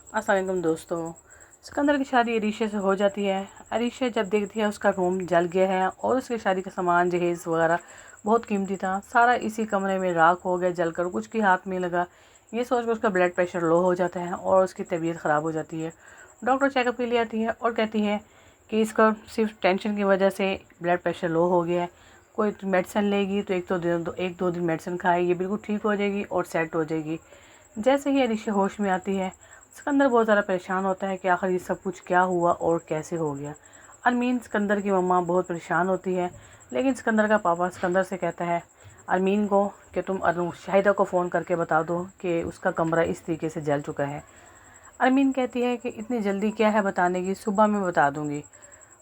अस्सलाम वालेकुम दोस्तों। सिकंदर की शादी अरीशा से हो जाती है। अरीशा जब देखती है उसका रूम जल गया है और उसकी शादी का सामान जहेज़ वगैरह बहुत कीमती था, सारा इसी कमरे में राख हो गया जलकर, कुछ के हाथ में लगा। ये सोचकर उसका ब्लड प्रेशर लो हो जाता है और उसकी तबीयत ख़राब हो जाती है। डॉक्टर चेकअप के लिए आती है और कहती है कि इसका सिर्फ टेंशन की वजह से ब्लड प्रेशर लो हो गया है। कोई मेडिसिन लेगी तो एक दो दिन मेडिसिन खाए, ये बिल्कुल ठीक हो जाएगी और सेट हो जाएगी। जैसे ही अरीशा होश में आती है, सिकंदर बहुत ज़्यादा परेशान होता है कि आखिर ये सब कुछ क्या हुआ और कैसे हो गया। अरमीन सिकंदर की मम्मा बहुत परेशान होती है, लेकिन सिकंदर का पापा सिकंदर से कहता है अरमीन को कि तुम शाहिदा को फ़ोन करके बता दो कि उसका कमरा इस तरीके से जल चुका है। अरमीन कहती है कि इतनी जल्दी क्या है बताने की, सुबह मैं बता दूँगी।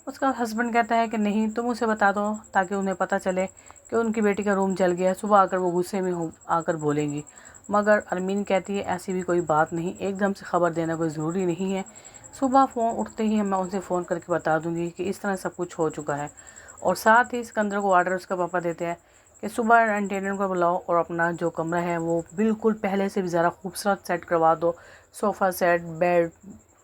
उसका हस्बैंड कहता है कि नहीं, तुम उसे बता दो ताकि उन्हें पता चले कि उनकी बेटी का रूम जल गया है, सुबह आकर वो गुस्से में हो आकर बोलेंगी। मगर अरमीन कहती है ऐसी भी कोई बात नहीं, एकदम से ख़बर देना कोई ज़रूरी नहीं है। सुबह फ़ोन उठते ही मैं उनसे फ़ोन करके बता दूंगी कि इस तरह सब कुछ हो चुका है। और साथ ही सिकंदर को ऑर्डर उसका पापा देते हैं कि सुबह एंटेनेंट को बुलाओ और अपना जो कमरा है वो बिल्कुल पहले से भी ज़्यादा खूबसूरत सेट करवा दो। Sofa set, bed,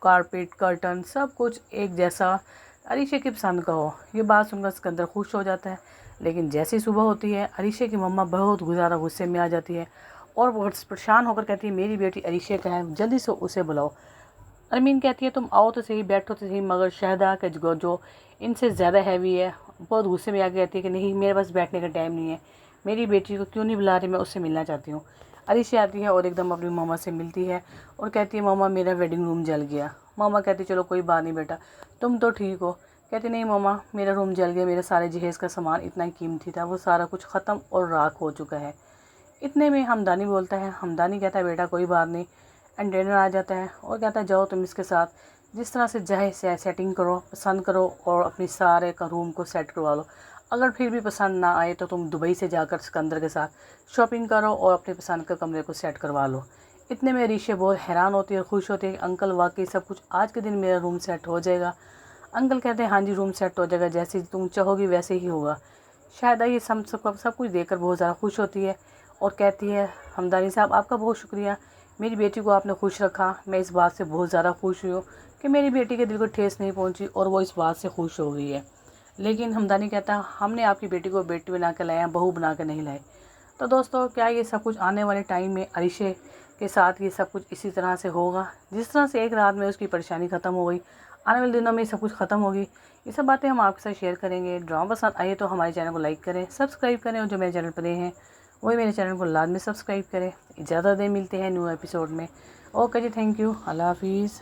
carpet, curtain, सब कुछ एक जैसा अरीशा की पसंद का हो। ये बात सुनकर सिकंदर खुश हो जाता है। लेकिन जैसी सुबह होती है, अरीशा की मम्मा बहुत ज़्यादा गुस्से में आ जाती है और बहुत परेशान होकर कहती है मेरी बेटी अरीशा का है, जल्दी से उसे बुलाओ। अरमीन कहती है तुम आओ तो सही, बैठो तो सही, मगर शहदा के जो इनसे ज़्यादा हैवी है बहुत गुस्से में आके कहती है कि नहीं, मेरे पास बैठने का टाइम नहीं है, मेरी बेटी को क्यों नहीं बुला रही, मैं उससे मिलना चाहती हूँ। अरीशा आती है और एकदम अपनी मामा से मिलती है और कहती है मामा मेरा वेडिंग रूम जल गया। मामा कहती चलो कोई बात नहीं बेटा, तुम तो ठीक हो। कहती नहीं मामा, मेरा रूम जल गया, मेरे सारे जहेज़ का सामान इतना कीमती था वो सारा कुछ ख़त्म और राख हो चुका है। इतने में हमदानी बोलता है। हमदानी कहता है बेटा कोई बात नहीं। एंड आ जाता है और कहता है जाओ तुम इसके साथ जिस तरह से चाहे सेटिंग करो, पसंद करो और अपनी सारे का रूम को सेट करवा लो। अगर फिर भी पसंद ना आए तो तुम दुबई से जाकर सिकंदर के साथ शॉपिंग करो और अपने पसंद के कमरे को सेट करवा लो। इतने में रीशे बहुत हैरान होती है, खुश होती है कि अंकल वाकई सब कुछ आज के दिन मेरा रूम सेट हो जाएगा। अंकल कहते हैं हाँ जी, रूम सेट हो जाएगा, जैसे तुम चाहोगी वैसे ही होगा। शायद ये सब कुछ देखकर बहुत ज़्यादा खुश होती है और कहती है हमदानी साहब आपका बहुत शुक्रिया, मेरी बेटी को आपने खुश रखा। मैं इस बात से बहुत ज़्यादा खुश हुई हूँ कि मेरी बेटी के दिल को ठेस नहीं पहुँची और वो इस बात से खुश हो गई है। लेकिन हमदानी कहता है हमने आपकी बेटी को बेटी बना कर लाए हैं, बहू बना कर नहीं लाए। तो दोस्तों क्या ये सब कुछ आने वाले टाइम में अरीशे के साथ ये सब कुछ इसी तरह से होगा? जिस तरह से एक रात में उसकी परेशानी ख़त्म हो गई, आने वाले दिनों में ये सब कुछ ख़त्म होगी। ये सब बातें हम आपके साथ शेयर करेंगे। ड्रामा पसंद आए तो हमारे चैनल को लाइक करें, सब्सक्राइब करें और जो मेरे चैनल पर नए हैं वही मेरे चैनल को लाजमी सब्सक्राइब करें। इजाज़त दें, मिलते हैं न्यू एपिसोड में। ओके जी, थैंक यू, अल्लाह हाफिज़।